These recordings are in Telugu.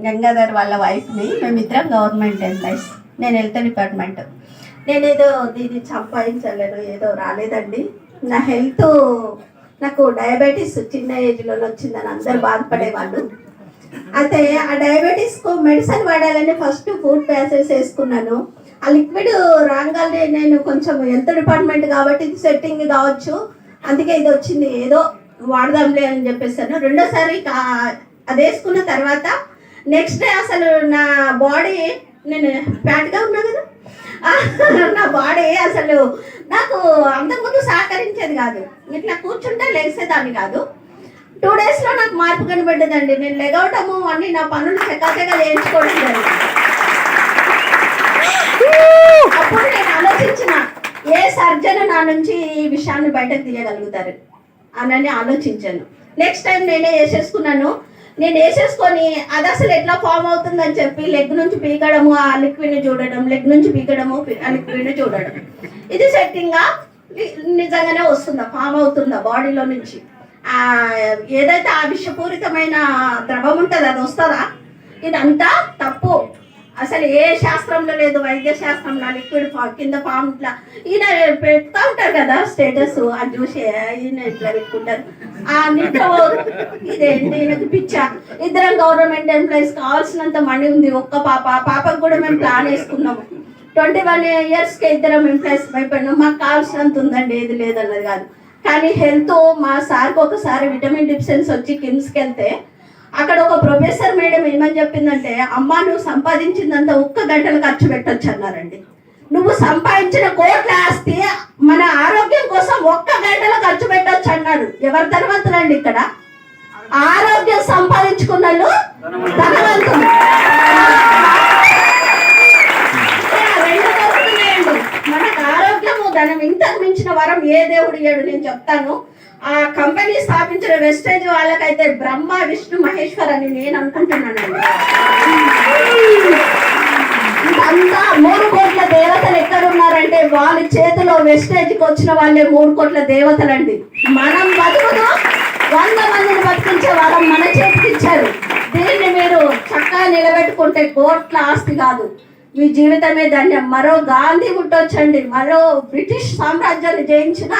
గంగాధర్ వాళ్ళ వైఫ్ని. మేమిద్దరం గవర్నమెంట్ ఎంప్లాయీస్. నేను హెల్త్ డిపార్ట్మెంట్. నేనేదో దీన్ని సంపాదించలేను, ఏదో రాలేదండి. నా హెల్త్, నాకు డయాబెటీస్ చిన్న ఏజ్లో వచ్చిందని అందరు బాధపడేవాళ్ళు. అయితే ఆ డయాబెటీస్కు మెడిసిన్ వాడాలని ఫస్ట్ ఫుడ్ ప్యాసెస్ వేసుకున్నాను. ఆ లిక్విడ్ రాగానే నేను కొంచెం హెల్త్ డిపార్ట్మెంట్ కాబట్టి ఇది సెట్టింగ్ కావచ్చు, అందుకే ఇది వచ్చింది, ఏదో వాడదాంలే అని చెప్పేసాను. రెండోసారి అది వేసుకున్న తర్వాత నెక్స్ట్ డే అసలు నా బాడీ, నేను ఫ్యాట్గా ఉన్నా కదా, నా బాడీ అసలు నాకు అంతకుముందు సహకరించేది కాదు. ఇట్లా కూర్చుంటే లేసేదాన్ని కాదు. 2 డేస్లో నాకు మార్పు కనబడ్డదండి. నేను లెగవటము అన్ని నా పనులు చక్కగా చేయించుకోవడం జరిగింది. అప్పుడు నేను ఆలోచించిన, ఏ సర్జన్ నా నుంచి ఈ విషయాన్ని బయటకు తీయగలుగుతారు అని ఆలోచించాను. నెక్స్ట్ టైం నేనే వేసేసుకున్నాను. నేను వేసేసుకొని అది అసలు ఎట్లా ఫామ్ అవుతుందని చెప్పి లెగ్ నుంచి పీకడము, ఆ లిక్విడ్ని చూడడం, లెగ్ నుంచి పీకడము, ఆ లిక్విడ్ని చూడడం, ఇది సెట్టింగ్గా నిజంగానే వస్తుందా, ఫామ్ అవుతుందా బాడీలో నుంచి, ఏదైతే ఆ విషపూరితమైన ద్రవం ఉంటుందో అది వస్తుందా? ఇదంతా తప్పు. అసలు ఏ శాస్త్రంలో లేదు, వైద్య శాస్త్రంలో లిక్విడ్ కింద ఫామ్ ఇట్లా ఈయన పెడతా ఉంటారు కదా స్టేటస్, అది చూసి ఈయన ఇట్లా పెట్టుకుంటారు. నిద్ర ఇదేంటి, ఈయనకు పిచ్చా. ఇద్దరం గవర్నమెంట్ ఎంప్లాయీస్, కావాల్సినంత మనీ ఉంది. ఒక్క పాపకు కూడా మేము ప్లాన్ వేసుకున్నాము. 21 ఇయర్స్కి ఇద్దరం ఎంప్లాయీస్ భయపడినాం. మాకు కావాల్సినంత ఉందండి, ఏది లేదన్నది కాదు. కానీ హెల్త్, మా సార్కి ఒకసారి విటమిన్ డిఫిషియన్సీ వచ్చి కిమ్స్కి వెళ్తే అక్కడ ఒక ప్రొఫెసర్ మేడం ఏమని చెప్పిందంటే, అమ్మ నువ్వు సంపాదించిందంత 1 గంటలు ఖర్చు పెట్టొచ్చు అన్నారండి. నువ్వు సంపాదించిన కోట్ల ఆస్తి మన ఆరోగ్యం కోసం 1 గంటలో ఖర్చు పెట్టొచ్చు అన్నాడు. ఎవరు ధనవంతులండి ఇక్కడ? ఆరోగ్యం సంపాదించుకున్న వాళ్ళు ధనవంతులు. మనకు ఆరోగ్యము ధనం, ఇంతకు మించిన వరం ఏ దేవుడు ఇయ్యాడు. నేను చెప్తాను, ఆ కంపెనీ స్థాపించిన వెస్టేజ్ వాళ్ళకైతే బ్రహ్మ విష్ణు మహేశ్వర్ అని నేను అనుకుంటున్నానండి. అంతా 3 కోట్ల దేవతలు ఎక్కడున్నారంటే వాళ్ళ చేతిలో వెస్టేజ్కి వచ్చిన వాళ్ళే 3 కోట్ల దేవతలండి. మనం బతుకును 100 మందిని బతికించే వాళ్ళం మన చేతికి ఇచ్చారు. దీన్ని మీరు చక్కగా నిలబెట్టుకుంటే కోట్ల ఆస్తి కాదు, మీ జీవితమే ధన్యం. మరో గాంధీ పుట్టొచ్చండి, మరో బ్రిటిష్ సామ్రాజ్యాన్ని జయించిన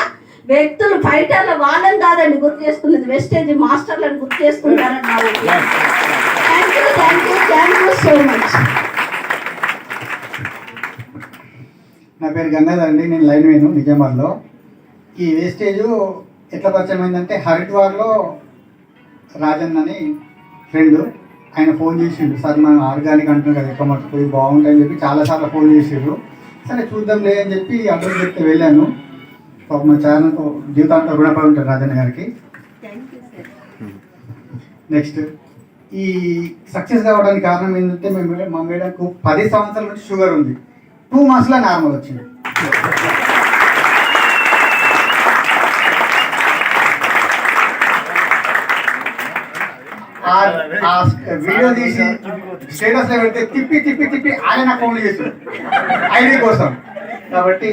వ్యక్తులు, ఫైటర్ల వాళ్ళని కాదండి గుర్తు చేసుకున్నది, వెస్టేజ్ మాస్టర్లను గుర్తు చేసుకుంటారని నా opinion. Thank you so much. నా పేరు గంగాధర్ అండి, నేను లైన్ వేను నిజామాబాద్లో. ఈ వేస్టేజ్ ఎట్లా పరిచయం అయిందంటే, హరిద్వార్లో రాజన్ అని ఫ్రెండ్, ఆయన ఫోన్ చేసిండు, సార్ మనం ఆర్గానిక్ అంటున్నాం కదా, ఎక్కువ మట్టుకు పోయి బాగుంటాయని చెప్పి చాలాసార్లు ఫోన్ చేసిండ్రు. సరే చూద్దాంలే అని చెప్పి అడ్రస్ చెప్తే వెళ్ళాను. మా ఛానల్తో జీవితాంతం రుణపడి ఉంటారు రాజన్న గారికి. నెక్స్ట్, ఈ సక్సెస్ కావడానికి కారణం ఏంటంటే, మా మేడంకు 10 సంవత్సరాల నుంచి షుగర్ ఉంది, 2 మంత్స్లో నార్మల్ వచ్చింది. వీడియో తీసి స్టేటస్లో పెడితే తిప్పి తిప్పి తిప్పి ఆయన నాకు ఫోన్లు చేశారు ఐడి కోసం. కాబట్టి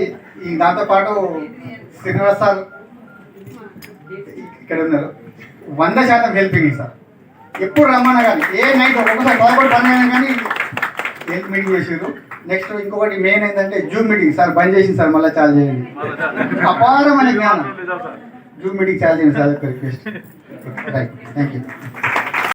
ఈ దాంతోపాటు శ్రీనివాస్ సార్ ఇక్కడ ఉన్నారు, 100% హెల్పింగ్ సార్. ఎప్పుడు రమ్మన్నా కానీ, ఏ నైట్ ఒక్కొక్కసారి బాగుపడి పని అయినా కానీ హెల్త్ మీటింగ్ చేసారు. నెక్స్ట్ ఇంకొకటి మెయిన్ ఏంటంటే జూమ్ మీటింగ్ సార్ బంద్ చేసింది సార్, మళ్ళీ చాలు చేయండి. అపారమైన జ్ఞానం, జూమ్ మీటింగ్ చాలు చేయండి sir, request. Right, thank you.